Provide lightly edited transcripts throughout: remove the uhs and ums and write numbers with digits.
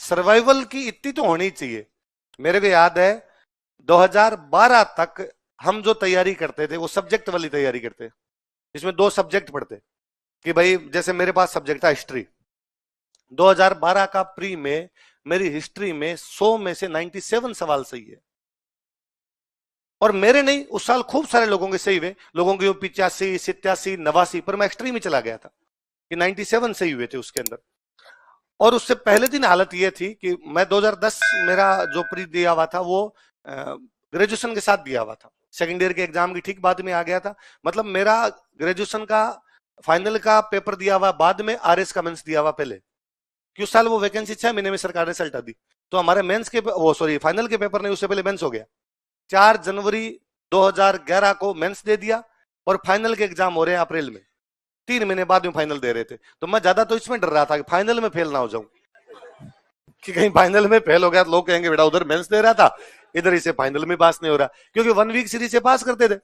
Survival की इतनी तो होनी चाहिए। मेरे को याद है 2012 तक हम जो तैयारी करते थे वो सब्जेक्ट वाली तैयारी करते, इसमें 2 सब्जेक्ट पढ़ते कि भाई जैसे मेरे पास सब्जेक्ट था हिस्ट्री। 2012 का प्री में मेरी हिस्ट्री में 100 में से 97 सवाल सही है। और मेरे नहीं, उस साल खूब सारे लोगों के सही हुए, लोगों के 85, 87, 89, पर मैं एक्सट्रीम ही चला गया था कि 97 सही हुए थे उसके अंदर। और उससे पहले दिन हालत यह थी कि मैं 2010 मेरा जो प्री दिया हुआ था वो ग्रेजुएशन के साथ दिया हुआ था, सेकेंड ईयर के एग्जाम की ठीक बाद में आ गया था। मतलब मेरा ग्रेजुएशन का फाइनल का पेपर दिया हुआ बाद में, आरएस का मेंस दिया हुआ पहले, कि उस साल वो वैकेंसी 6 महीने में सरकार ने सल्टा दी। तो हमारे मेंस के वो सॉरी फाइनल के पेपर नहीं, उससे पहले मेंस हो गया। 4 जनवरी 2011 को मेंस दे दिया और फाइनल के एग्जाम हो रहे हैं अप्रैल में, 3 महीने बाद में फाइनल दे रहे थे। तो मैं ज्यादा तो इसमें डर रहा था कि फाइनल में फेल ना हो जाऊं, कि कहीं फाइनल में फेल हो गया तो लोग कहेंगे बेटा उधर मेंस दे रहा था, इधर इसे फाइनल में पास नहीं हो रहा, क्योंकि 1 वीक सीरीज से पास करते थे।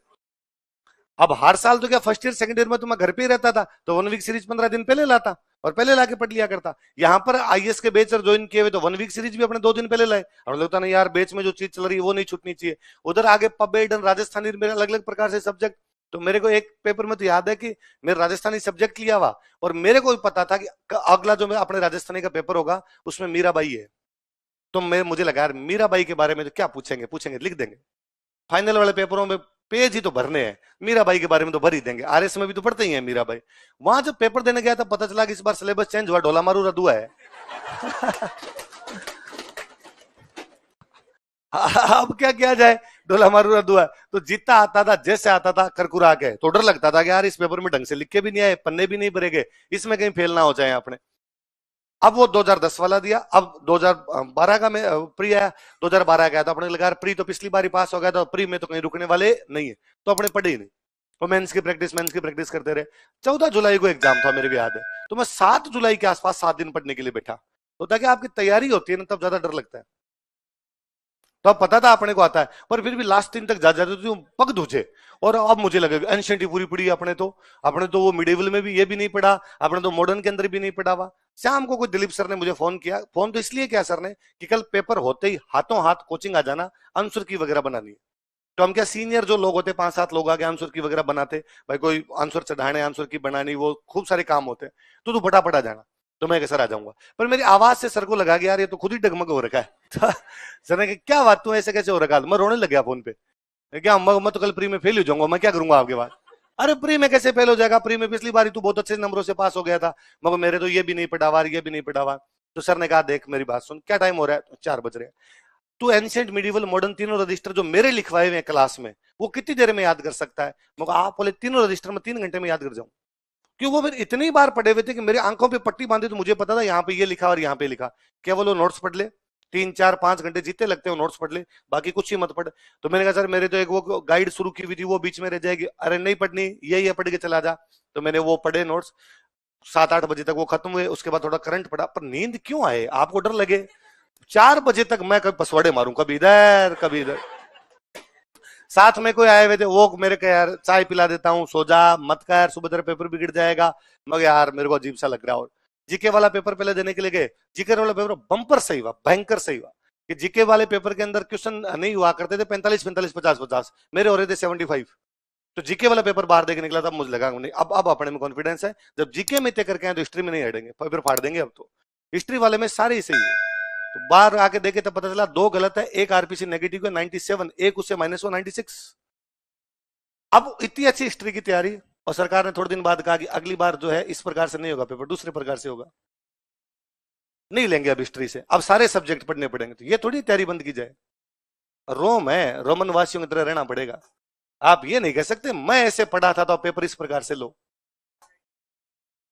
अब हर साल तो क्या फर्स्ट ईयर सेकंड ईयर में तो मैं घर पे ही रहता था, तो 1 वीक सीरीज 15 दिन पहले लाता और पहले लाके पढ़ लिया करता। यहाँ पर आईएएस के बैच ज्वाइन किए हुए तो 1 वीक सीरीज भी अपने 2 दिन पहले लाए, और लगता नहीं यार बैच में जो चीज चल रही है वो नहीं छूटनी चाहिए। उधर आगे पबेडन राजस्थानी मेरे अलग अलग प्रकार से सब्जेक्ट, तो मेरे को एक पेपर में तो याद है कि मेरे राजस्थानी सब्जेक्ट लिया हुआ, और मेरे को भी पता था कि अगला जो अपने राजस्थानी का पेपर होगा उसमें मीराबाई है। तो मुझे लगा यार मीराबाई के बारे में तो क्या पूछेंगे, पूछेंगे लिख देंगे, फाइनल वाले पेपरों में पेज ही तो भरने हैं, मीराबाई के बारे में तो भर ही देंगे, आरएस में भी तो पढ़ते ही हैं मीराबाई। वहां जब पेपर देने गया था पता चला कि इस बार सिलेबस चेंज हुआ, ढोला मारू रदुआ है। अब क्या किया जाए, ढोला मारू रदुआ। तो जितना आता था जैसे आता था करकुरा के, तो डर लगता था कि यार इस पेपर में ढंग से लिख के भी नहीं आए, पन्ने भी नहीं भरेगे, इसमें कहीं फेल ना हो जाए अपने। अब वो 2010 वाला दिया, अब 2012 का में प्री आया, 2012 का आया, तो अपने लगा प्री तो पिछली बार ही पास हो गया था, प्री में तो कहीं रुकने वाले नहीं है, तो अपने पढ़े ही नहीं, तो मेंस की प्रैक्टिस करते रहे। 14 जुलाई को एग्जाम था मेरे को याद है, तो मैं 7 जुलाई के आसपास 7 दिन पढ़ने के लिए बैठा। होता कि आपकी तैयारी होती है ना, तब ज्यादा डर लगता है। तो अब पता था अपने को आता है, पर फिर भी लास्ट दिन तक जा जाते थे पग धुचे। और अब मुझे लगेगा एंशिएंट पूरी पड़ी अपने तो वो मिडिवल में भी ये भी नहीं पढ़ा, अपने तो मॉडर्न के अंदर भी नहीं पढ़ा हुआ। शाम को कोई दिलीप सर ने मुझे फोन किया, फोन तो इसलिए किया सर ने कि कल पेपर होते ही हाथों हाथ कोचिंग आ जाना, आंसर की वगैरह बनानी है। तो हम क्या सीनियर जो लोग होते 5-7 लोग आगे आंसर की वगैरह बनाते, भाई कोई आंसर चढ़ाने, आंसर की बनानी, वो खूब सारे काम होते हैं, तो तू फटाफट आ जाना। तो मैं सर आ जाऊंगा, पर मेरी आवाज से सर को लगा कि यार ये तो खुद ही डगमग हो रखा है। सर ने कहा क्या बात, तू ऐसे कैसे हो रखा है? मैं रोने लग गया फोन पे, क्या मैं तो कल प्री में फेल हो जाऊंगा, मैं क्या करूंगा आपके बाद? अरे प्री में कैसे फेल हो जाएगा, प्री में पिछली बार तू बहुत अच्छे नंबरों से पास हो गया था, मगर मेरे तो ये भी नहीं पढ़ावा, ये भी नहीं पढ़ावा। तो सर ने कहा देख मेरी बात सुन, क्या टाइम हो रहा है? 4 बज रहे हैं। तू एंशिएंट मिडिवल मॉडर्न तीनों रजिस्टर जो मेरे लिखवाए हुए हैं क्लास में, वो कितनी देर में याद कर सकता है? मगर आप बोले तीनों रजिस्टर में 3 घंटे में याद कर जाऊं, क्यों? वो फिर इतनी बार पढ़े हुए थे कि मेरी आंखों पे पट्टी बांधी, तो मुझे पता था यहाँ पे ये लिखा और यहाँ पे लिखा, केवल वो नोट्स पढ़ ले, 3-4-5 घंटे जितने लगते हो नोट्स पढ़ ले, बाकी कुछ ही मत पढ़। तो मैंने कहा सर मेरे तो एक वो गाइड शुरू की हुई थी, वो बीच में रह जाएगी। अरे नहीं पढ़नी, ये पढ़ के चला जा। तो मैंने वो पढ़े नोट्स, 7-8 बजे तक वो खत्म हुए, उसके बाद थोड़ा करंट पड़ा। पर नींद क्यों आए आपको डर लगे, 4 बजे तक मैं कभी पसवाड़े मारूं, कभी इधर कभी इधर। साथ में कोई आए हुए थे, वो मेरे को यार चाय पिला देता हूँ, सो जा मत कर यार, सुबह तेरा पेपर बिगड़ जाएगा। मगर यार मेरे को अजीब सा लग रहा। और जीके वाला पेपर पहले देने के लिए गए, जीके वाला पेपर बम्पर सही हुआ, भयंकर सही हुआ। कि जीके वाले पेपर के अंदर क्वेश्चन नहीं हुआ करते थे 45-45, 50-50, मेरे हो रहे थे 75। तो जीके वाला पेपर बाहर देके निकला, तब मुझे लगा नहीं, अब अपने में कॉन्फिडेंस है, जब जीके में तय करके आए तो हिस्ट्री में नहीं हटेंगे, पेपर फाड़ देंगे। अब तो हिस्ट्री वाले में सारे ही सही है। तो बाहर आके देखे तब पता चला 2 गलत है, एक आरपीसी नेगेटिव है 97, एक उससे माइनस 96। अब इतनी अच्छी हिस्ट्री की तैयारी, और सरकार ने थोड़े दिन बाद कहा कि अगली बार जो है इस प्रकार से नहीं होगा पेपर, दूसरे प्रकार से होगा, नहीं लेंगे अब हिस्ट्री से, अब सारे सब्जेक्ट पढ़ने पड़ेंगे। तो ये थोड़ी तैयारी बंद की जाए, रोम है, रोमन वासियों की तरह रहना पड़ेगा। आप ये नहीं कह सकते मैं ऐसे पढ़ा था तो पेपर इस प्रकार से लो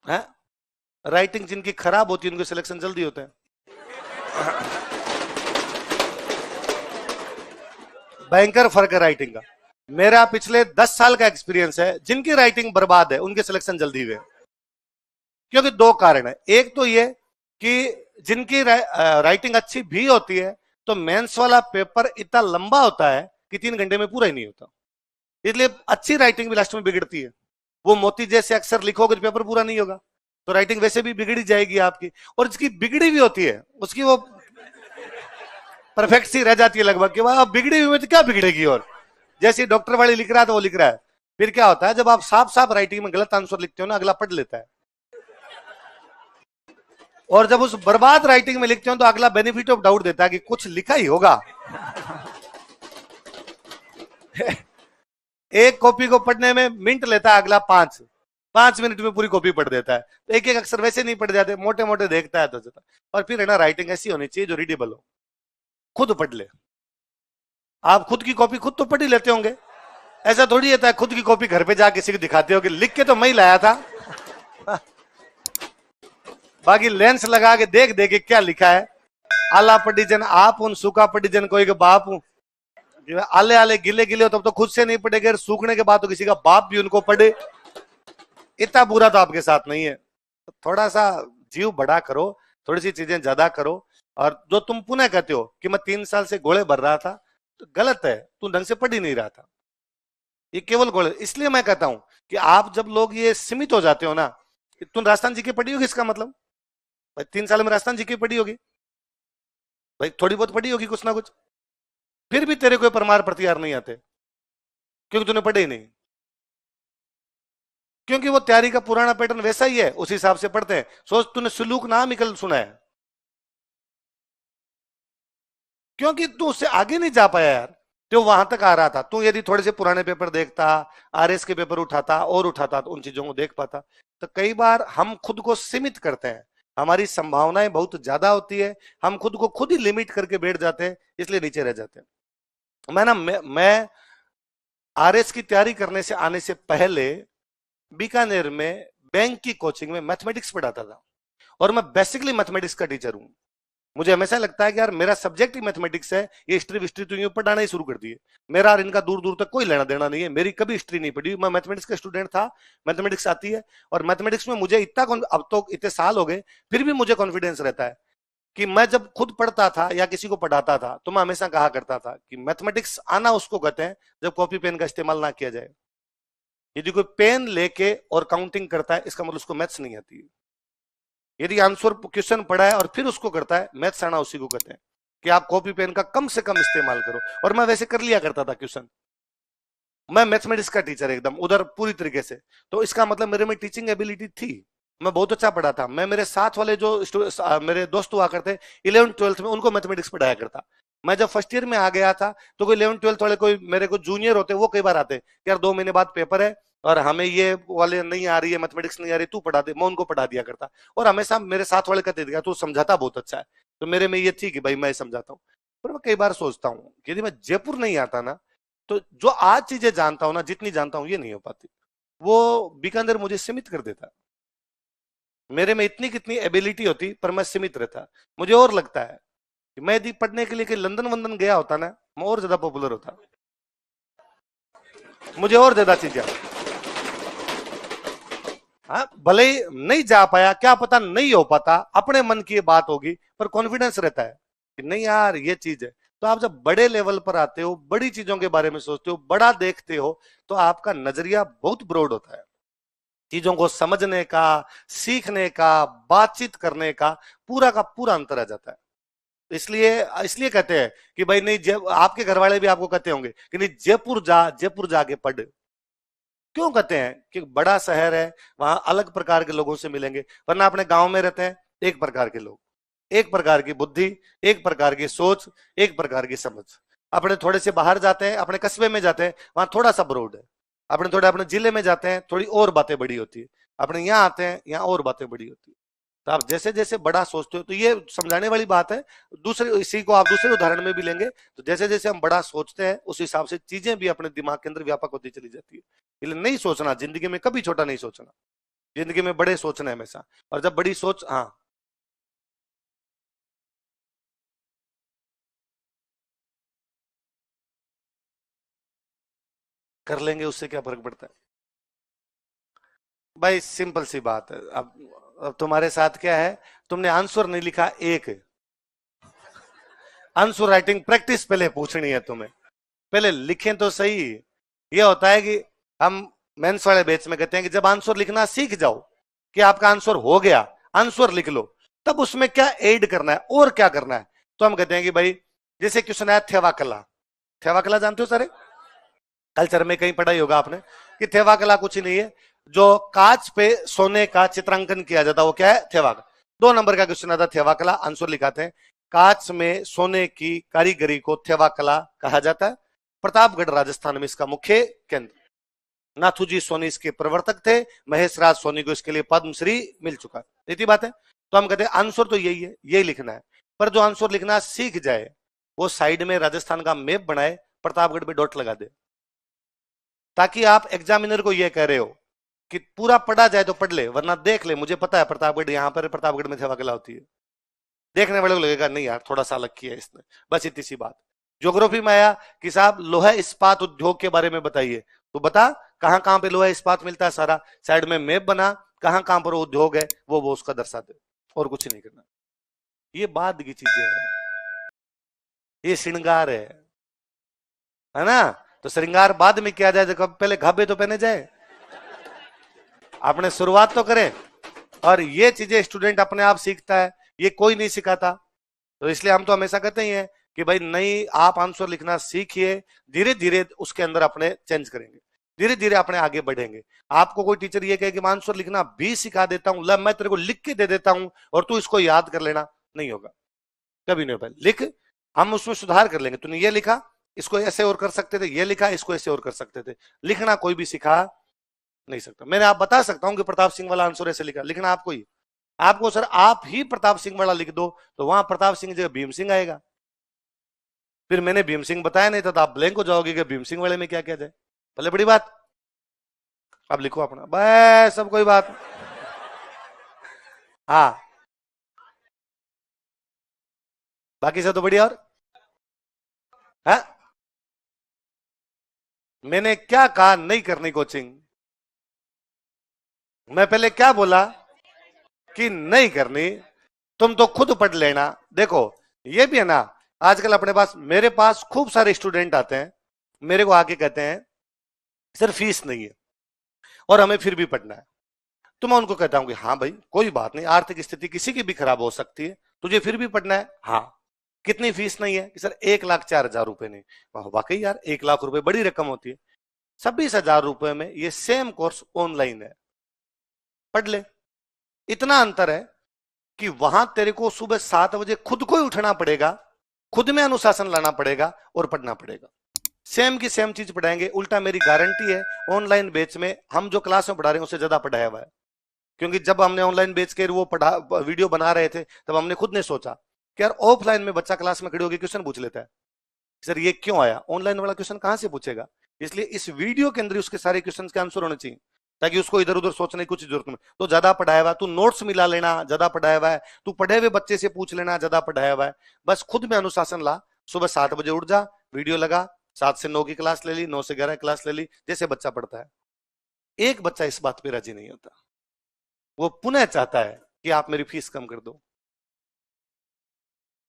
है। राइटिंग जिनकी खराब होती है उनके सिलेक्शन जल्दी होते हैं। भयंकर फर्क है राइटिंग का। मेरा पिछले 10 साल का एक्सपीरियंस है, जिनकी राइटिंग बर्बाद है उनके सिलेक्शन जल्दी हुए, क्योंकि 2 कारण है। एक तो ये कि जिनकी राइटिंग अच्छी भी होती है तो मेंस वाला पेपर इतना लंबा होता है कि 3 घंटे में पूरा ही नहीं होता, इसलिए अच्छी राइटिंग भी लास्ट में बिगड़ती है। वो मोती जैसे अक्षर लिखोगे तो पेपर पूरा नहीं होगा, तो राइटिंग वैसे भी बिगड़ी जाएगी आपकी। और जिसकी बिगड़ी भी होती है उसकी वो परफेक्ट सी रह जाती है लगभग कि वह बिगड़ी हुई में तो क्या बिगड़ेगी। और जैसे डॉक्टर वाली लिख रहा है तो वो लिख रहा है। फिर क्या होता है, जब आप साफ साफ राइटिंग में गलत आंसर लिखते हो ना, अगला पढ़ लेता है। और जब उस बर्बाद राइटिंग में लिखते हो तो अगला बेनिफिट ऑफ डाउट देता है कि कुछ लिखा ही होगा। एक कॉपी को पढ़ने में मिनट लेता है, अगला 5 मिनट में पूरी कॉपी पढ़ देता है। तो एक एक अक्षर वैसे नहीं पढ़ जाते, मोटे मोटे देखता है तो जाता। और फिर है ना, राइटिंग ऐसी होनी चाहिए जो रीडेबल हो, खुद पढ़ ले। आप खुद की कॉपी खुद तो पढ़ ही लेते होंगे, ऐसा थोड़ी होता है खुद की कॉपी घर पे जा किसी को दिखाते हो कि लिख के तो मैं ही लाया था। बाकी लेंस लगा के देख दे के क्या लिखा है। आला पडिजन आप उन, सूखा पडिजन कोई के बाप हूं। आले आले गिले गिले हो तब तो खुद से नहीं पढ़ेगे, सूखने के बाद तो किसी का बाप भी उनको पढ़े। इतना बुरा तो आपके साथ नहीं है। तो थोड़ा सा जीव बड़ा करो, थोड़ी सी चीजें ज्यादा करो। और जो तुम पुनः कहते हो कि मैं 3 साल से गोले भर रहा था, तो गलत है, तू ढंग से पढ़ ही नहीं रहा था। ये केवल गोले। इसलिए मैं कहता हूं कि आप जब लोग ये सीमित हो जाते हो ना, तुम राजस्थान जी की पढ़ी होगी, इसका मतलब भाई 3 साल में राजस्थान जी की पढ़ी होगी, भाई थोड़ी बहुत पढ़ी होगी कुछ ना कुछ। फिर भी तेरे कोई परमार प्रतिहार नहीं आते, क्योंकि तूने पढ़े ही नहीं। क्योंकि वो तैयारी का पुराना पैटर्न वैसा ही है, उस हिसाब से पढ़ते हैं। सोच, तूने सुलूक नाम निकल सुना है, क्योंकि तू उससे आगे नहीं जा पाया यार। तो वहां तक आ रहा था, तू यदि थोड़े से पुराने पेपर देखता, आरएस के पेपर उठाता और उठाता, तो उन चीजों को देख पाता। तो कई बार हम खुद को सीमित करते हैं, हमारी संभावनाएं बहुत ज्यादा होती है, हम खुद को खुद ही लिमिट करके बैठ जाते हैं, इसलिए नीचे रह जाते हैं। मैं आरएस की तैयारी करने से आने से पहले बीकानेर में बैंक की कोचिंग में मैथमेटिक्स पढ़ाता था, और मैं बेसिकली मैथमेटिक्स का टीचर हूं। मुझे हमेशा लगता है कि यार मेरा सब्जेक्ट ही मैथमेटिक्स है, ये हिस्ट्री विस्ट्री तो यूं पढ़ाना ही शुरू कर दिए। मेरा और इनका दूर दूर तक कोई लेना देना नहीं है, मेरी कभी हिस्ट्री नहीं पढ़ी, मैं मैथमेटिक्स का स्टूडेंट था, मैथमेटिक्स आती है। और मैथमेटिक्स में मुझे इतना, अब तो इतने साल हो गए फिर भी मुझे कॉन्फिडेंस रहता है कि मैं जब खुद पढ़ता था या किसी को पढ़ाता था तो मैं हमेशा कहा करता था कि मैथमेटिक्स आना उसको कहते हैं जब कॉपी पेन का इस्तेमाल ना किया जाए। यदि कोई पेन लेके और काउंटिंग करता है, इसका मतलब उसको मैथ्स नहीं आती है। यदि आंसर क्वेश्चन पढ़ा है और फिर उसको करता है, मैथ्स आना उसी को कहते हैं कि आप कॉपी पेन का कम से कम इस्तेमाल करो। और मैं वैसे कर लिया करता था क्वेश्चन, मैं मैथमेटिक्स का टीचर एकदम उधर पूरी तरीके से। तो इसका मतलब मेरे में टीचिंग एबिलिटी थी, मैं बहुत अच्छा पढ़ा था। मैं मेरे साथ वाले जो मेरे दोस्त हुआ करते 11th-12th में, उनको मैथमेटिक्स पढ़ाया करता। मैं जब फर्स्ट ईयर में आ गया था तो कोई 11th-12th वाले, कोई मेरे को जूनियर होते, वो कई बार आते यार 2 महीने बाद पेपर है और हमें ये वाले नहीं आ रही है, मैथमेटिक्स नहीं आ रही, तू पढ़ा दे। मैं उनको पढ़ा दिया करता, और हमेशा मेरे साथ वाले कहते थे तू समझाता बहुत अच्छा है। तो मेरे में ये थी कि भाई मैं समझाता हूँ। पर मैं कई बार सोचता हूँ कि यदि मैं जयपुर नहीं आता ना, तो जो आज चीजें जानता हूं ना, जितनी जानता हूं, ये नहीं हो पाती। वो बीकानेर मुझे सीमित कर देता। मेरे में इतनी कितनी एबिलिटी होती, पर मैं सीमित रहता। मुझे और लगता है कि मैं यदि पढ़ने के लिए कहीं लंदन वंदन गया होता ना, मैं और ज्यादा पॉपुलर होता, मुझे और ज्यादा चीजें। हाँ, भले ही नहीं जा पाया, क्या पता नहीं हो पाता, अपने मन की ये बात होगी, पर कॉन्फिडेंस रहता है कि नहीं यार ये चीज है। तो आप जब बड़े लेवल पर आते हो, बड़ी चीजों के बारे में सोचते हो, बड़ा देखते हो, तो आपका नजरिया बहुत ब्रॉड होता है। चीजों को समझने का, सीखने का, बातचीत करने का पूरा अंतर आ जाता है। इसलिए इसलिए कहते हैं कि भाई नहीं, आपके घर वाले भी आपको कहते होंगे कि नहीं जयपुर जा, जयपुर जाके पढ़। क्यों कहते हैं? कि बड़ा शहर है, वहां अलग प्रकार के लोगों से मिलेंगे। वरना अपने गांव में रहते हैं एक प्रकार के लोग, एक प्रकार की बुद्धि, एक प्रकार की सोच, एक प्रकार की समझ। अपने थोड़े से बाहर जाते हैं, अपने कस्बे में जाते हैं, वहां थोड़ा सा ब्रॉड है। अपने जिले में जाते हैं, थोड़ी और बातें बड़ी होती है। अपने यहाँ आते हैं, यहाँ और बातें बड़ी होती है। तो आप जैसे जैसे बड़ा सोचते हो, तो ये समझाने वाली बात है। दूसरे, इसी को आप दूसरे उदाहरण में भी लेंगे, तो जैसे जैसे हम बड़ा सोचते हैं, उस हिसाब से चीजें भी अपने दिमाग के अंदर व्यापक होती चली जाती है। इसलिए नहीं सोचना जिंदगी में, कभी छोटा नहीं सोचना, जिंदगी में बड़े सोचना है हमेशा। और जब बड़ी सोच, हाँ कर लेंगे, उससे क्या फर्क पड़ता है भाई? सिंपल सी बात है। अब तुम्हारे साथ क्या है, तुमने आंसर नहीं लिखा, एक आंसर राइटिंग प्रैक्टिस पहले पूछनी है तुम्हें, पहले लिखें तो सही। ये होता है कि हम मेंस वाले बैच में कहते हैं कि जब आंसर लिखना सीख जाओ, कि आपका आंसर हो गया, आंसर लिख लो, तब उसमें क्या ऐड करना है और क्या करना है। तो हम कहते हैं कि भाई जैसे क्वेश्चन आया थेवा कला। थेवा कला जानते हो सारे, कल्चर में कहीं पढ़ा ही होगा आपने कि थेवा कला कुछ नहीं है, जो कांच पे सोने का चित्रांकन किया जाता है वो क्या है, थेवा कला। 2 नंबर का क्वेश्चन आता है थेवा कला, आंसर लिखाते हैं कांच में सोने की कारीगरी को थेवा कला कहा जाता है। प्रतापगढ़ राजस्थान में इसका मुख्य केंद्र। नाथूजी सोनी इसके प्रवर्तक थे, महेश राज सोनी को इसके लिए पद्मश्री मिल चुका है। इतनी बात है। तो हम कहते हैं आंसर तो यही है, यही लिखना है, पर जो आंसर लिखना सीख जाए वो साइड में राजस्थान का मैप बनाए, प्रतापगढ़ पे डॉट लगा दे, ताकि आप एग्जामिनर को ये कह रहे हो कि पूरा पढ़ा जाए तो पढ़ ले, वरना देख ले मुझे पता है प्रतापगढ़ यहाँ पर, प्रतापगढ़ में थेवा कला होती है। देखने वाले को लगेगा नहीं यार थोड़ा सा अलग किया है इसने, बस इतनी सी बात। ज्योग्राफी में आया कि साहब लोहा इस्पात उद्योग के बारे में बताइए, तो बता कहां कहां पे लोहा इस्पात मिलता है, सारा साइड में मैप बना, कहां कहां पर उद्योग है वो उसका दर्शा दे, और कुछ नहीं करना। ये बाद की चीजें है, ये श्रृंगार है ना। तो श्रृंगार बाद में किया जाए, जब पहले घाबे तो पहने जाए, आपने शुरुआत तो करें। और ये चीजें स्टूडेंट अपने आप सीखता है, ये कोई नहीं सिखाता। तो इसलिए हम तो हमेशा कहते ही हैं कि भाई नहीं, आप आंसर लिखना सीखिए, धीरे धीरे उसके अंदर अपने चेंज करेंगे, धीरे धीरे अपने आगे बढ़ेंगे। आपको कोई टीचर ये कहे कि मैं आंसर लिखना भी सिखा देता हूं, मैं तेरे को लिख के दे देता हूं और तू इसको याद कर लेना, नहीं होगा, कभी नहीं होगा। लिख, हम उसमें सुधार कर लेंगे। तूने ये लिखा, इसको ऐसे और कर सकते थे, ये लिखा, इसको ऐसे और कर सकते थे। लिखना कोई भी सिखा नहीं सकता। मैंने आप बता सकता हूं कि प्रताप सिंह वाला आंसर ऐसे लिखा, लिखना आपको ही, आपको सर आप ही प्रताप सिंह वाला लिख दो तो वहां प्रताप सिंह जगह भीम सिंह आएगा। फिर मैंने भीम सिंह बताया नहीं था तो आप ब्लैंक हो जाओगे कि भीम सिंह वाले में क्या किया जाए। भले बड़ी बात, अब लिखो अपना, बस सब कोई बात। हाँ बाकी सब तो बढ़िया। और है? मैंने क्या कहा नहीं करनी कोचिंग, मैं पहले क्या बोला कि नहीं करनी, तुम तो खुद पढ़ लेना। देखो ये भी है ना, आजकल अपने पास, मेरे पास खूब सारे स्टूडेंट आते हैं, मेरे को आके कहते हैं सर फीस नहीं है और हमें फिर भी पढ़ना है। तो मैं उनको कहता हूं कि हाँ भाई कोई बात नहीं, आर्थिक स्थिति किसी की भी खराब हो सकती है, तुझे फिर भी पढ़ना है। हाँ कितनी फीस नहीं है कि सर 1,04,000 रुपए नहीं। वाकई यार 1,00,000 रुपए बड़ी रकम होती है। 26,000 रुपए में ये सेम कोर्स ऑनलाइन है, पढ़ ले। इतना अंतर है कि वहां तेरे को सुबह 7 बजे खुद को ही उठना पड़ेगा, खुद में अनुशासन लाना पड़ेगा और पढ़ना पड़ेगा। सेम की सेम चीज पढ़ाएंगे। उल्टा मेरी गारंटी है ऑनलाइन बैच में हम जो क्लास में पढ़ा रहे हैं उससे ज्यादा पढ़ाया हुआ है। क्योंकि जब हमने ऑनलाइन बैच के वो पढ़ा वीडियो बना रहे थे तब हमने खुद ने सोचा कि यार ऑफलाइन में बच्चा क्लास में खड़े होकर क्वेश्चन पूछ लेता है, सर ये क्यों आया, ऑनलाइन वाला क्वेश्चन कहां से पूछेगा। इसलिए इस वीडियो के अंदर उसके सारे क्वेश्चन के आंसर होने चाहिए, ताकि उसको इधर उधर सोचने की कुछ जरूरत नहीं। तो ज्यादा पढ़ाया हुआ, तू नोट्स मिला लेना, ज्यादा पढ़ाया हुआ है, तू पढ़े हुए बच्चे से पूछ लेना, ज्यादा पढ़ाया हुआ है। बस खुद में अनुशासन ला, सुबह 7 बजे उठ जा, वीडियो लगा, 7 से 9 की क्लास ले ली, 9 से 11 क्लास ले ली, जैसे बच्चा पढ़ता है। एक बच्चा इस बात पे राजी नहीं होता, वो पुनः चाहता है कि आप मेरी फीस कम कर दो।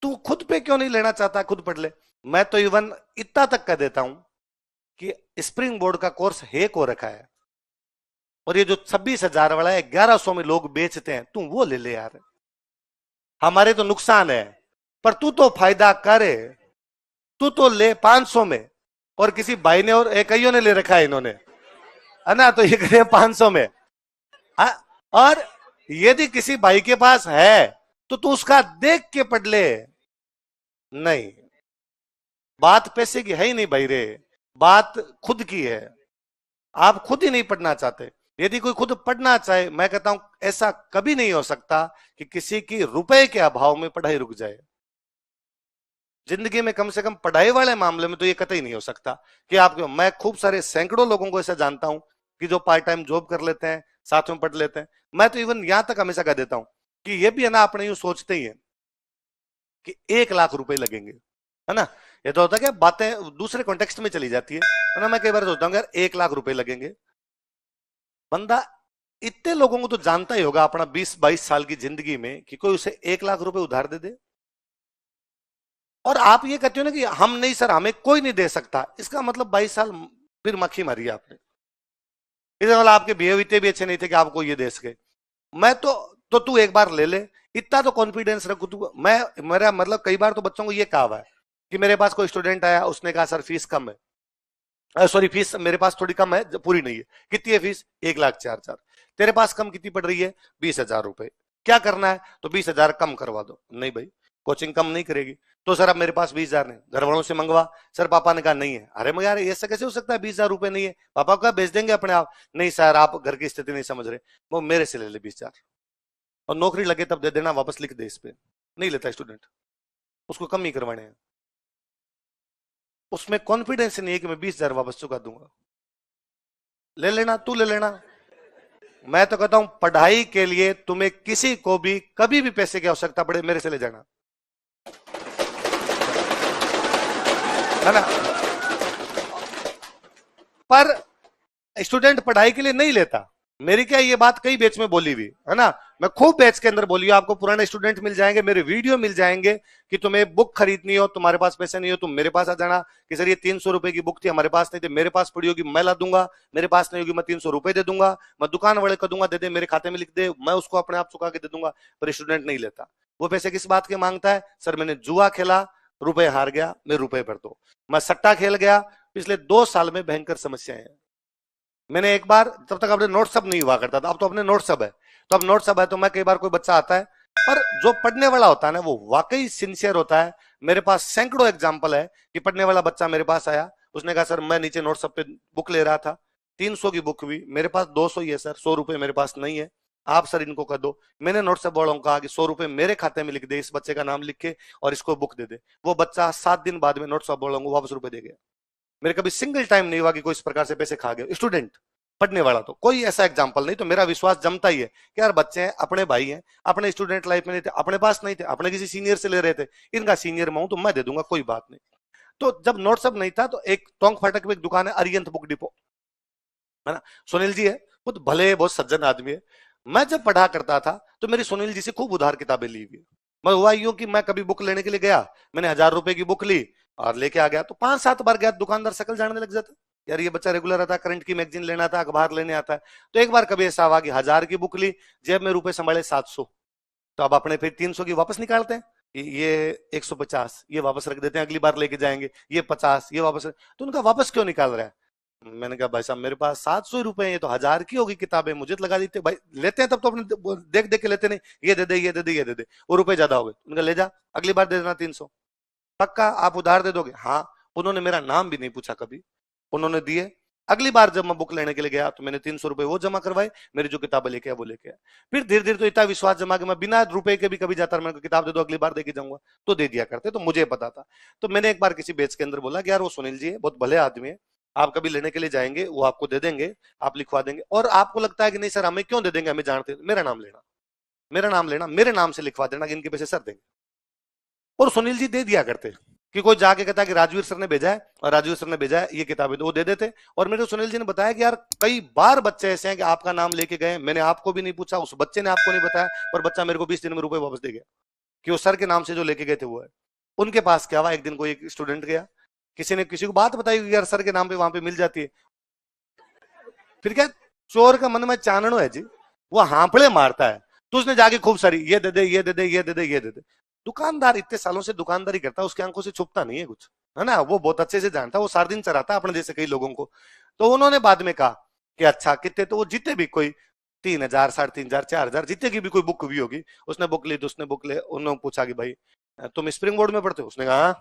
तू खुद पे क्यों नहीं लेना चाहता, खुद पढ़ ले। मैं तो इवन इतना तक कह देता हूं कि स्प्रिंग बोर्ड का कोर्स हेक हो रखा है और ये जो 26,000 वाला है 1100 में लोग बेचते हैं, तू वो ले ले यार, हमारे तो नुकसान है, पर तू तो फायदा करे, तू तो ले 500 में। और किसी भाई ने और कईयों ने ले रखा है इन्होंने, है ना, तो ये करे 500 में। और यदि किसी भाई के पास है तो तू उसका देख के पढ़ ले। नहीं, बात पैसे की है ही नहीं भाई रे, बात खुद की है। आप खुद ही नहीं पढ़ना चाहते। यदि कोई खुद पढ़ना चाहे, मैं कहता हूं ऐसा कभी नहीं हो सकता कि किसी की रुपए के अभाव में पढ़ाई रुक जाए। जिंदगी में कम से कम पढ़ाई वाले मामले में तो ये कतई नहीं हो सकता कि आपको, मैं खूब सारे सैकड़ों लोगों को ऐसा जानता हूं कि जो पार्ट टाइम जॉब कर लेते हैं, साथ में पढ़ लेते हैं। मैं तो इवन यहां तक हमेशा कह देता हूं कि ये भी है ना, अपने यूं सोचते ही है कि 1,00,000 रुपए लगेंगे, है ना। ये तो होता है कि बातें दूसरे कॉन्टेक्स्ट में चली जाती है ना। मैं कई बार सोचता हूँ यार 1,00,000 रुपए लगेंगे, बंदा इतने लोगों को तो जानता ही होगा अपना 20-22 साल की जिंदगी में कि कोई उसे 1,00,000 रुपए उधार दे दे। और आप ये कहते हो ना कि हम नहीं सर, हमें कोई नहीं दे सकता, इसका मतलब 22 साल फिर मक्खी मारी आपने। इसका मतलब आपके बिहेव इतने भी अच्छे नहीं थे कि आपको ये दे सके। मैं तो तू एक बार ले ले, इतना तो कॉन्फिडेंस रखो तू। मैं, मेरा मतलब कई बार तो बच्चों को ये कहा हुआ है कि मेरे पास कोई स्टूडेंट आया, उसने कहा सर फीस कम है, सॉरी फीस मेरे पास थोड़ी कम है, पूरी नहीं है। कितनी है फीस? 1,04,000। तेरे पास कम कितनी पड़ रही है? 20,000 रुपए। क्या करना है? तो 20,000 कम करवा दो। नहीं भाई, कोचिंग कम नहीं करेगी। तो सर अब मेरे पास 20,000 नहीं, घर वालों से मंगवा। सर पापा ने कहा नहीं है। अरे मगर यार ऐसा कैसे हो सकता है? 20,000 रुपए नहीं है, पापा को भेज देंगे अपने आप। नहीं सर आप घर की स्थिति नहीं समझ रहे, वो मेरे से ले ले 20,000, और नौकरी लगे तब दे देना, वापस लिख दे इस पे। नहीं लेता स्टूडेंट, उसको कम ही करवाने हैं। उसमें कॉन्फिडेंस नहीं है कि मैं 20,000 वापस चुका दूंगा। ले लेना, तू ले लेना। मैं तो कहता हूं पढ़ाई के लिए तुम्हें किसी को भी कभी भी पैसे की आवश्यकता पड़े, मेरे से ले जाना, है ना। पर स्टूडेंट पढ़ाई के लिए नहीं लेता। मेरी क्या ये बात कई बैच में बोली हुई है ना, मैं खूब बैच के अंदर बोली, आपको पुराने स्टूडेंट मिल जाएंगे, मेरे वीडियो मिल जाएंगे कि तुम्हें बुक खरीदनी हो, तुम्हारे पास पैसे नहीं हो, तुम मेरे पास आ जाना कि सर ये 300 रुपए की बुक थी, हमारे पास नहीं थी, मेरे पास पड़ी होगी मैं ला दूंगा, मेरे पास नहीं होगी मैं 300 रुपए दे दूंगा, मैं दुकान वाले को दूंगा, दे दे मेरे खाते में लिख दे, मैं उसको अपने आप चुका के दे दूंगा। पर स्टूडेंट नहीं लेता। वो पैसे किस बात के मांगता है? सर मैंने जुआ खेला, रुपए हार गया, मेरे रुपए भर दो। मैं सट्टा खेल गया, पिछले 2 साल में भयंकर समस्याएं हैं। मैंने एक बार, तब तक अपने नोट सब नहीं हुआ करता था, अब तो अपने नोट सब है। तो अब नोट सब है तो मैं कई बार कोई बच्चा आता है, पर जो पढ़ने वाला होता है ना वो वाकई सिंसियर होता है। मेरे पास सैकड़ों एग्जाम्पल है कि पढ़ने वाला बच्चा मेरे पास आया, उसने कहा सर मैं नीचे नोट सब पे बुक ले रहा था, 300 की बुक हुई, मेरे पास 200 ही है सर, 100 रुपए मेरे पास नहीं है, आप सर इनको कर दो। मैंने नोट सब वालों को कहा कि 100 रुपए मेरे खाते में लिख दे, इस बच्चे का नाम लिख के, और इसको बुक दे दे। वो बच्चा 7 दिन बाद में नोट सब वालों को वापस रुपए दे गया। मेरे कभी सिंगल टाइम नहीं हुआ कि कोई इस प्रकार से पैसे खा गए स्टूडेंट। पढ़ने वाला तो कोई ऐसा एग्जाम्पल नहीं। तो मेरा विश्वास जमता ही है कि यार बच्चे हैं, अपने भाई हैं, अपने स्टूडेंट लाइफ में नहीं थे, अपने पास नहीं थे, अपने किसी सीनियर से ले रहे थे, इनका सीनियर मैं हूं तो मैं दे दूंगा, कोई बात नहीं। तो जब नोट सब नहीं था तो एक टोंक फाटक में एक दुकान है, अरियंत बुक डिपो, है ना। सुनील जी है, बहुत भले बहुत सज्जन आदमी है। मैं जब पढ़ा करता था तो मेरी सुनील जी से खूब उधार किताबें ली हुई। मैं हुआ यूं कि मैं कभी बुक लेने के लिए गया, मैंने 1,000 रुपए की बुक ली और लेके आ गया, तो 5-7 बार गया, दुकानदार शकल जानने लग जाता, यार ये बच्चा रेगुलर आता है, करंट की मैगजीन लेना था, अखबार लेने आता है। तो एक बार कभी ऐसा हुआ कि 1,000 की बुक ली, जेब में रुपए संभाले 700। तो अब अपने फिर 300 की वापस निकालते हैं, ये 150 ये वापस रख देते हैं, अगली बार लेके जाएंगे, ये 50 ये वापस तो उनका वापस क्यों निकाल रहा है? मैंने कहा भाई साहब मेरे पास 700 रुपए हैं, ये तो 1,000 की होगी किताबें, मुझे तो लगा देते भाई, लेते हैं तब तो अपने देख देख के लेते नहीं, ये दे दे ये दे दे ये दे दे, वो रुपए ज्यादा हो गए, उनका ले जा अगली बार दे देना 300। पक्का आप उधार दे दोगे? हाँ। उन्होंने मेरा नाम भी नहीं पूछा कभी, उन्होंने दिए। अगली बार जब मैं बुक लेने के लिए गया तो मैंने 300 रुपए वो जमा करवाए, मेरी जो किताबें लेके आया वो लेके आया। फिर धीरे धीरे तो इतना विश्वास जमा कि मैं बिना रुपए के भी कभी जाता, मैं किताब दे दो अगली बार देके जाऊंगा, तो दे दिया करते, तो मुझे पता था। तो मैंने एक बार किसी बेच के अंदर बोला कि यार वो सुनील जी है, बहुत भले आदमी है, आप कभी लेने के लिए जाएंगे वो आपको दे देंगे, आप लिखवा देंगे, और आपको लगता है कि नहीं सर हमें क्यों दे देंगे, हमें जानते, मेरा नाम लेना, मेरा नाम लेना, मेरे नाम से लिखवा देना कि इनके पैसे सर देंगे। और सुनील जी दे दिया करते, कि कोई जाके कहता कि राजवीर सर ने भेजा है, और राजवीर सर ने भेजा है ये किताबें, तो वो दे देते। और मेरे को सुनील जी ने बताया कि यार कई बार बच्चे ऐसे हैं कि आपका नाम लेके गए, मैंने आपको भी नहीं पूछा, उस बच्चे ने आपको नहीं बताया, पर बच्चा मेरे को 20 दिन में रुपए वापस दे गया, कि वो सर के नाम से जो लेके गए थे वो है। उनके पास क्या हुआ, एक दिन कोई एक स्टूडेंट गया, किसी ने किसी को बात बताई कि यार सर के नाम पे वहां पे मिल जाती है। फिर क्या, चोर का मन में चाननो है जी, वो हांफड़े मारता है। तो उसने जाके खूब सारी ये दे दे ये दे दे ये दे दे ये दे दे। दुकानदार इतने सालों से दुकानदारी करता है, उसकी आंखों से छुपता नहीं है कुछ, है ना, वो बहुत अच्छे से जानता है, वो सारा दिन चराता है अपने जैसे कई लोगों को। तो उन्होंने बाद में कहा कि अच्छा कितने, तो वो जितने भी कोई 3,000 3,500 4,000 जितने की भी कोई बुक हुई होगी, उसने बुक ली, तो उसने बुक ले, उन्होंने पूछा कि भाई तुम स्प्रिंग बोर्ड में पढ़ते हो? उसने कहा हाँ।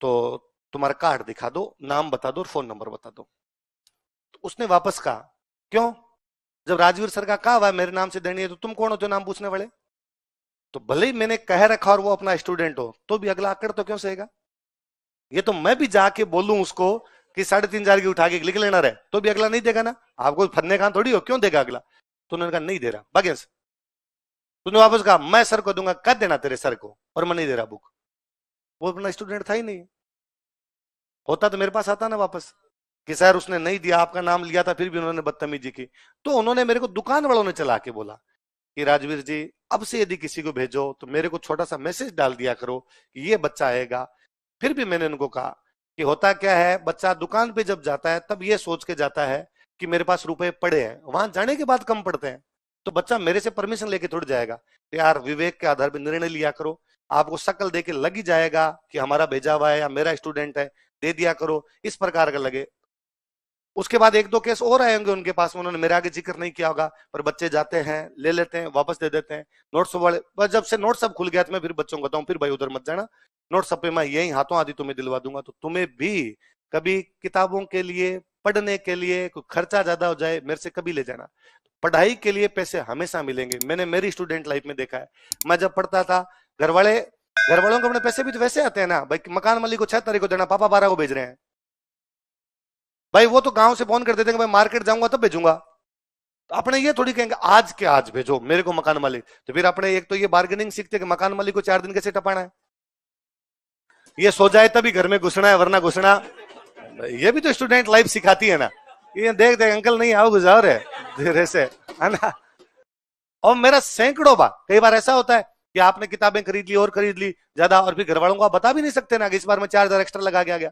तो तुम्हारा कार्ड दिखा दो, नाम बता दो और फोन नंबर बता दो। तो उसने वापस कहा क्यों, जब राजवीर सर का कहा हुआ है मेरे नाम से देनी है, तो तुम कौन होते हो नाम पूछने वाले? तो भले ही मैंने कह रखा और वो अपना स्टूडेंट हो, तो भी अगला आकड़ तो क्यों सहेगा? ये तो मैं भी जाके बोलूं उसको कि 3,500 की उठा के लिख लेना रहे, तो भी अगला नहीं देगा ना, आपको फन्ने खान थोड़ी हो, क्यों देगा अगला? तो उन्होंने कहा नहीं दे रहा, बाकी तूने वापस कहा मैं सर को दूंगा, कर देना तेरे सर को, और मैं नहीं दे रहा बुक। वो अपना स्टूडेंट था ही नहीं, होता तो मेरे पास आता ना वापस कि सर उसने नहीं दिया, आपका नाम लिया था फिर भी उन्होंने बदतमीजी की। तो उन्होंने मेरे को, दुकान वालों ने चला के बोला कि राजवीर जी अब से यदि किसी को भेजो तो मेरे को छोटा सा मैसेज डाल दिया करो कि ये बच्चा आएगा। फिर भी मैंने उनको कहा कि होता क्या है, बच्चा दुकान पे जब जाता है तब ये सोच के जाता है कि मेरे पास रुपए पड़े हैं, वहां जाने के बाद कम पड़ते हैं। तो बच्चा मेरे से परमिशन लेके थोड़ी जाएगा। तो यार विवेक के आधार पर निर्णय लिया करो आपको शक्ल देके लग ही जाएगा कि हमारा भेजा हुआ है या मेरा स्टूडेंट है, दे दिया करो, इस प्रकार का लगे। उसके बाद एक दो केस और आएंगे उनके पास में, उन्होंने मेरे आगे जिक्र नहीं किया होगा, पर बच्चे जाते हैं, ले लेते हैं, वापस दे देते हैं। नोट्स वाले बस जब से नोट्स सब खुल गया तो मैं फिर बच्चों को बताऊं, फिर भाई उधर मत जाना, नोट्स सब पे मैं यही हाथों आदि तुम्हें दिलवा दूंगा। तो तुम्हें भी कभी किताबों के लिए, पढ़ने के लिए कोई खर्चा ज्यादा हो जाए, मेरे से कभी ले जाना। पढ़ाई के लिए पैसे हमेशा मिलेंगे, मैंने मेरी स्टूडेंट लाइफ में देखा है। मैं जब पढ़ता था, घर वालों को अपने पैसे भी तो वैसे आते हैं ना भाई, मकान मालिक को 6 तारीख को देना, पापा 12 को भेज रहे हैं भाई। वो तो गांव से फोन कर देते हैं भाई मार्केट जाऊंगा तब भेजूंगा, तो अपने ये थोड़ी कहेंगे आज के आज भेजो मेरे को मकान मालिक। तो फिर अपने एक तो ये बार्गेनिंग सीखते कि मकान मालिक को 4 दिन कैसे टपाना है, ये सो जाए तभी घर में घुसना है वरना घुसना। ये भी तो स्टूडेंट लाइफ सिखाती है ना, ये देख देख अंकल नहीं आओ गुजार है धीरे से, है ना। और मेरा सैकड़ों बार, कई बार ऐसा होता है कि आपने किताबें खरीद ली और खरीद ली ज्यादा, और फिर घर वालों को आप बता भी नहीं सकते ना कि इस बार मैं 4,000 एक्स्ट्रा लगा के आ गया।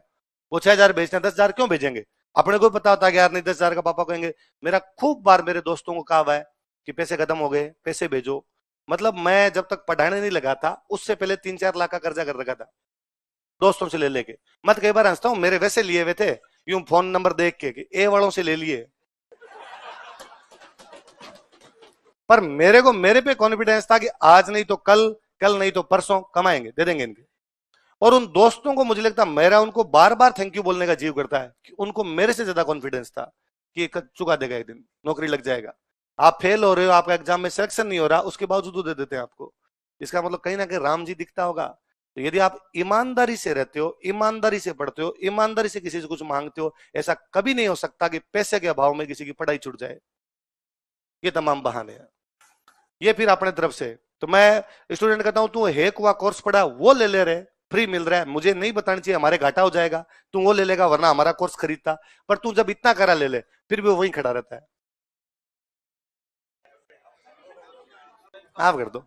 वो 6,000 भेजते हैं, 10,000 क्यों भेजेंगे, अपने को पता होता है कि यार नहीं 10,000 का पापा कहेंगे। मेरा खूब बार मेरे दोस्तों को कहा हुआ है कि पैसे खत्म हो गए, पैसे भेजो। मतलब मैं जब तक पढ़ाने नहीं लगा था उससे पहले 3-4 लाख का कर्जा कर रखा था दोस्तों से ले लेके। मत कई बार हंसता हूं, मेरे वैसे लिए हुए थे यूं फोन नंबर देख के कि ए वालों से ले लिए, पर मेरे पे कॉन्फिडेंस था कि आज नहीं तो कल, कल नहीं तो परसों कमाएंगे, दे देंगे इनके। और उन दोस्तों को मुझे लगता मेरा उनको बार बार थैंक यू बोलने का जीव करता है कि उनको मेरे से ज्यादा कॉन्फिडेंस था कि चुका देगा, एक दिन नौकरी लग जाएगा। आप फेल हो रहे हो, आपका एग्जाम में सिलेक्शन नहीं हो रहा, उसके बावजूद दे देते हैं आपको। इसका मतलब कहीं ना कहीं राम जी दिखता होगा। तो यदि आप ईमानदारी से रहते हो, ईमानदारी से पढ़ते हो, ईमानदारी से किसी से कुछ मांगते हो, ऐसा कभी नहीं हो सकता कि पैसे के अभाव में किसी की पढ़ाई छूट जाए। ये तमाम बहाने हैं, ये फिर अपने तरफ से। तो मैं स्टूडेंट कहता हूं तू हेक हुआ कोर्स पढ़ा वो ले ले रहे, फ्री मिल रहा है, मुझे नहीं बताना चाहिए, हमारे घाटा हो जाएगा, तू वो ले लेगा वरना हमारा कोर्स खरीदता। पर तू जब इतना करा ले ले, फिर भी वो वहीं खड़ा रहता है। आप कर दो,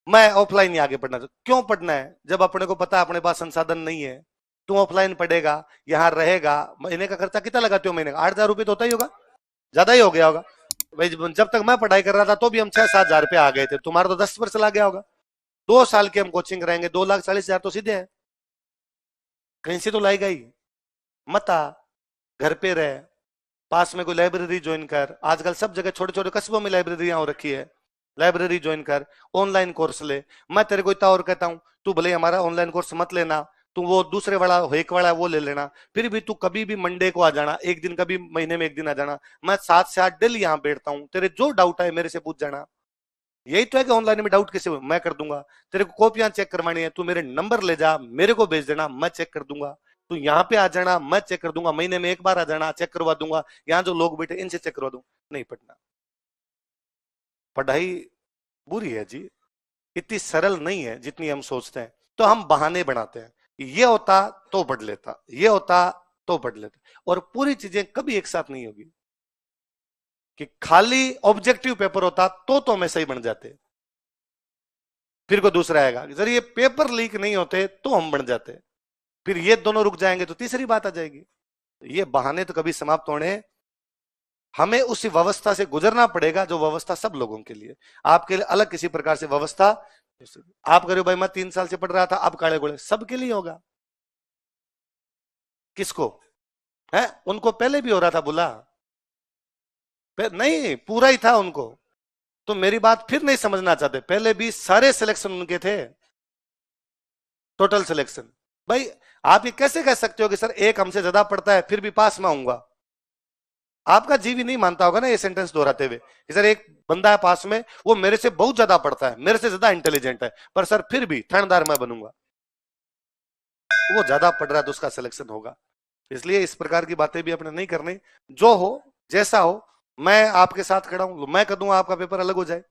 मैं ऑफलाइन ही आगे पढ़ना चाहता। क्यों पढ़ना है जब अपने को पता है अपने पास संसाधन नहीं है। तू ऑफलाइन पढ़ेगा, यहाँ रहेगा, महीने का खर्चा कितना लगाते हो, महीने का 8,000 रुपये तो होता ही होगा, ज्यादा ही हो गया होगा भाई। जब तक मैं पढ़ाई कर रहा था तो भी हम 6-7 हजार रुपये आ गए थे, तुम्हारा तो 10 वर्ष चला गया होगा। 2 साल की हम कोचिंग कराएंगे, 2,40,000 तो सीधे हैं, कहीं से तो लाएगा ही। मत आ, घर पे रह, पास में कोई लाइब्रेरी ज्वाइन कर, आजकल सब जगह छोटे छोटे कस्बों में लाइब्रेरियां हो रखी है, लाइब्रेरी ज्वाइन कर, ऑनलाइन कोर्स ले। मैं तेरे को इतना और कहता हूं, तू भले हमारा ऑनलाइन कोर्स मत लेना, तू वो दूसरे वाला हेक वाला वो ले लेना, फिर भी तू कभी भी मंडे को आ जाना, एक दिन कभी महीने में एक दिन आ जाना। मैं 7 से 8 डेली यहाँ बैठता हूँ, तेरे जो डाउट है मेरे से पूछ जाना। यही तो है कि ऑनलाइन में डाउट कैसे मैं कर दूंगा। तेरे को कॉपियां चेक करवानी है, तू मेरे नंबर ले जा, मेरे को भेज देना, मैं चेक कर दूंगा। तू यहाँ पे आ जाना, मैं चेक कर दूंगा, महीने में एक बार आ जाना, चेक करवा दूंगा। यहाँ जो लोग बैठे इनसे चेक करवा दूंगा। नहीं पढ़ना, पढ़ाई बुरी है जी, इतनी सरल नहीं है जितनी हम सोचते हैं। तो हम बहाने बनाते हैं, ये होता तो पढ़ लेता, ये होता तो पढ़ लेता, और पूरी चीजें कभी एक साथ नहीं होगी। कि खाली ऑब्जेक्टिव पेपर होता तो हमें सही बन जाते, फिर को दूसरा आएगा, सर ये पेपर लीक नहीं होते तो हम बन जाते, फिर ये दोनों रुक जाएंगे तो तीसरी बात आ जाएगी। ये बहाने तो कभी समाप्त होने, हमें उसी व्यवस्था से गुजरना पड़ेगा जो व्यवस्था सब लोगों के लिए, आपके लिए अलग किसी प्रकार से व्यवस्था। आप करो भाई मैं 3 साल से पढ़ रहा था, अब काले गोले सबके लिए होगा। किसको है, उनको पहले भी हो रहा था बुला, नहीं पूरा ही था उनको। तो मेरी बात फिर नहीं समझना चाहते, पहले भी सारे सिलेक्शन उनके थे, टोटल सिलेक्शन। भाई आप ये कैसे कह सकते हो कि सर एक हमसे ज्यादा पढ़ता है फिर भी पास में आऊंगा। आपका जीव ही नहीं मानता होगा ना ये सेंटेंस दोहराते हुए कि सर एक बंदा है पास में, वो मेरे से बहुत ज्यादा पढ़ता है, मेरे से ज्यादा इंटेलिजेंट है, पर सर फिर भी थानेदार मैं बनूंगा। वो ज्यादा पढ़ रहा है तो उसका सिलेक्शन होगा। इसलिए इस प्रकार की बातें भी अपने नहीं करनी। जो हो जैसा हो, मैं आपके साथ खड़ा हूं, मैं कर दूंगा आपका पेपर अलग हो जाए,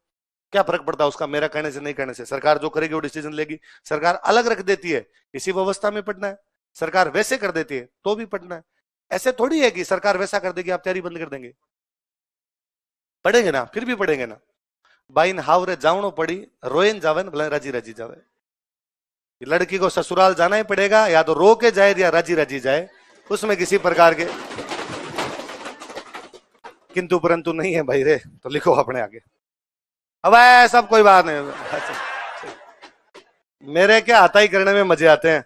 क्या फर्क पड़ता है उसका मेरा कहने से नहीं कहने से। सरकार जो करेगी वो डिसीजन लेगी। सरकार अलग रख देती है इसी व्यवस्था में पढ़ना है, सरकार वैसे कर देती है तो भी पढ़ना है। ऐसे थोड़ी है कि सरकार वैसा कर देगी आप तैयारी बंद कर देंगे, पढ़ेंगे ना, फिर भी पढ़ेंगे ना। बाइन हावरे जावनो पड़ी, रोयन जावे भले राजी राजी जावे। लड़की को ससुराल जाना ही पड़ेगा, या तो रो के जाए या राजी राजी जाए, उसमें किसी प्रकार के किंतु परंतु नहीं है भाई रे। तो लिखो अपने आगे, अब सब कोई बात नहीं। मेरे क्या आता ही करने में मजे आते हैं।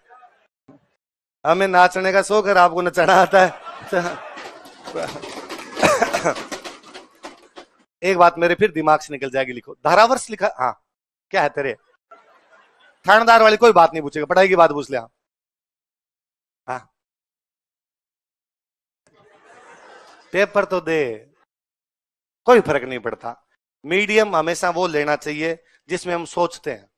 हमें नाचने का शौक है, आपको नचाना आता है। एक बात मेरे फिर दिमाग से निकल जाएगी, लिखो धारावर्ष लिखा। हाँ, क्या है तेरे थानेदार वाली कोई बात नहीं पूछेगा, पढ़ाई की बात पूछ ले। हाँ, पेपर तो दे, कोई फर्क नहीं पड़ता। मीडियम हमेशा वो लेना चाहिए जिसमें हम सोचते हैं,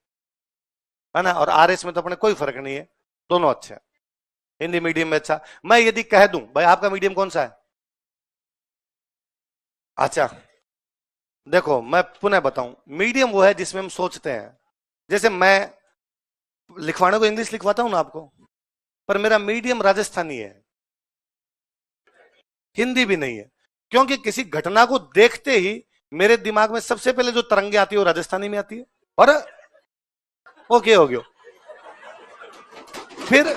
है ना। और आरएस में तो अपने कोई फर्क नहीं है, दोनों अच्छे हैं। हिंदी मीडियम में अच्छा, मैं यदि कह दूं भाई आपका मीडियम कौन सा है, अच्छा देखो मैं पुनः बताऊं, मीडियम वो है जिसमें हम सोचते हैं। जैसे मैं लिखवाने को इंग्लिश लिखवाता हूं ना आपको, पर मेरा मीडियम राजस्थानी है, हिंदी भी नहीं है। क्योंकि किसी घटना को देखते ही मेरे दिमाग में सबसे पहले जो तरंगे आती है वो राजस्थानी में आती है। और ओके हो गया, फिर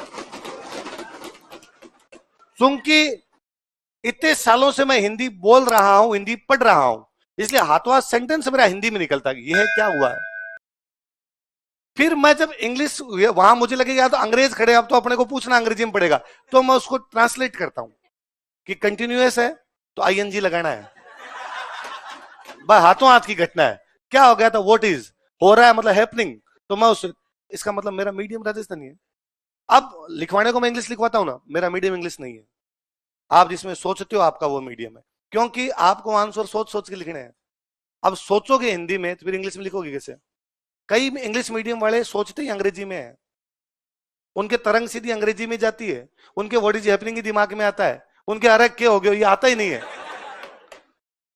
चूंकि इतने सालों से मैं हिंदी बोल रहा हूं, हिंदी पढ़ रहा हूं, इसलिए हाथों हाथ सेंटेंस मेरा हिंदी में निकलता है, यह क्या हुआ है। फिर मैं जब इंग्लिश, वहां मुझे लगेगा तो अंग्रेज खड़े, अब तो अपने को पूछना अंग्रेजी में पड़ेगा, तो मैं उसको ट्रांसलेट करता हूं कि कंटिन्यूअस है तो आईएनजी लगाना है, बस हाथों हाथ की घटना है, क्या हो गया था, व्हाट इज हो रहा है मतलब हैपनिंग, तो मैं उस, इसका मतलब मेरा मीडियम राजस्थानी है। अब लिखवाने को मैं इंग्लिश लिखवाता हूं ना, मेरा मीडियम इंग्लिश नहीं है। आप जिसमें सोचते हो आपका वो मीडियम है, क्योंकि आपको आंसर सोच सोच के लिखने हैं। अब सोचोगे हिंदी में तो फिर इंग्लिश में लिखोगे कैसे। कई इंग्लिश मीडियम वाले सोचते ही अंग्रेजी में है, उनके तरंग सीधी अंग्रेजी में जाती है, उनके व्हाट इज हैपनिंग ही दिमाग में आता है, उनके अरे क्या हो गया ये आता ही नहीं है।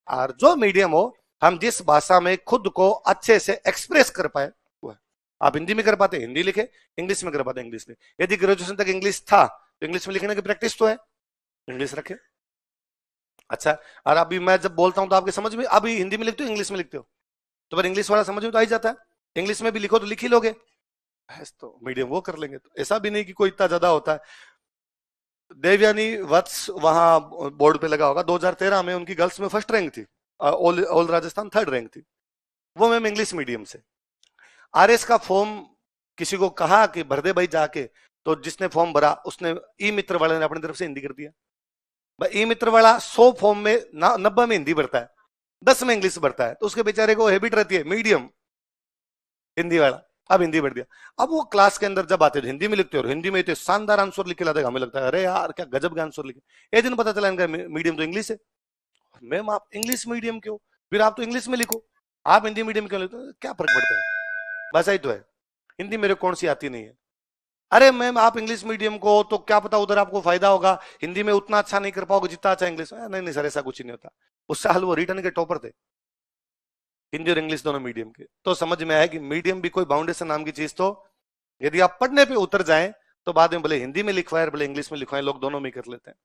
और जो मीडियम हो, हम जिस भाषा में खुद को अच्छे से एक्सप्रेस कर पाए वो है। आप हिंदी में कर पाते हिंदी लिखे, इंग्लिश में कर पाते इंग्लिश लिखे। यदि ग्रेजुएशन तक इंग्लिश था तो इंग्लिश में लिखने की प्रैक्टिस तो है, इंग्लिश रखे। अच्छा, और अभी मैं जब बोलता हूं तो आपके समझ में, अभी हिंदी में लिखते हो इंग्लिश में लिखते हो, तो फिर इंग्लिश वाला समझ में तो आ ही जाता है, इंग्लिश में भी लिखो तो लिख ही लोगे, तो मीडियम वो कर लेंगे। तो ऐसा भी नहीं कि कोई इतना ज्यादा होता है। देवयानी वत्स वहां बोर्ड पे लगा होगा, 2013 में उनकी गर्ल्स में फर्स्ट रैंक थी, ऑल राजस्थान थर्ड रैंक थी, वो मैम इंग्लिश मीडियम से। आरएस का फॉर्म किसी को कहा कि भर दे भाई जाके, तो जिसने फॉर्म भरा उसने ई मित्र वाले ने अपनी तरफ से हिंदी कर दिया। भाई ई मित्र वाला 100 फॉर्म में 90 में हिंदी भरता है, 10 में इंग्लिश भरता है, तो उसके बेचारे को हैबिट रहती है मीडियम हिंदी वाला, अब हिंदी भर दिया। अब वो क्लास के अंदर जब आते थे हिंदी में लिखते और हिंदी में इतने शानदार आंसर लिखे लाते, हमें लगता है अरे यार क्या गजब के आंसर लिखे। एक दिन पता चला इनका मीडियम तो इंग्लिश है। मैम आप इंग्लिश मीडियम क्यों, फिर आप तो इंग्लिश में लिखो, आप हिंदी मीडियम क्यों लिखते हो, क्या फर्क पड़ता है, बस यही तो है। हिंदी मेरे कौन सी आती नहीं है। अरे मैम आप इंग्लिश मीडियम को तो क्या पता उधर आपको फायदा होगा, हिंदी में उतना अच्छा नहीं कर पाओगे जितना अच्छा इंग्लिश में। नहीं नहीं सर ऐसा कुछ नहीं होता। उस साल वो रिटर्न के टॉपर थे, हिंदी और इंग्लिश दोनों मीडियम के। तो समझ में आया कि मीडियम भी कोई बाउंडेशन नाम की चीज, तो यदि आप पढ़ने पे उतर जाएं तो बाद में भले हिंदी में लिखवाए भले इंग्लिश में लिखवाए, लोग दोनों में कर लेते हैं।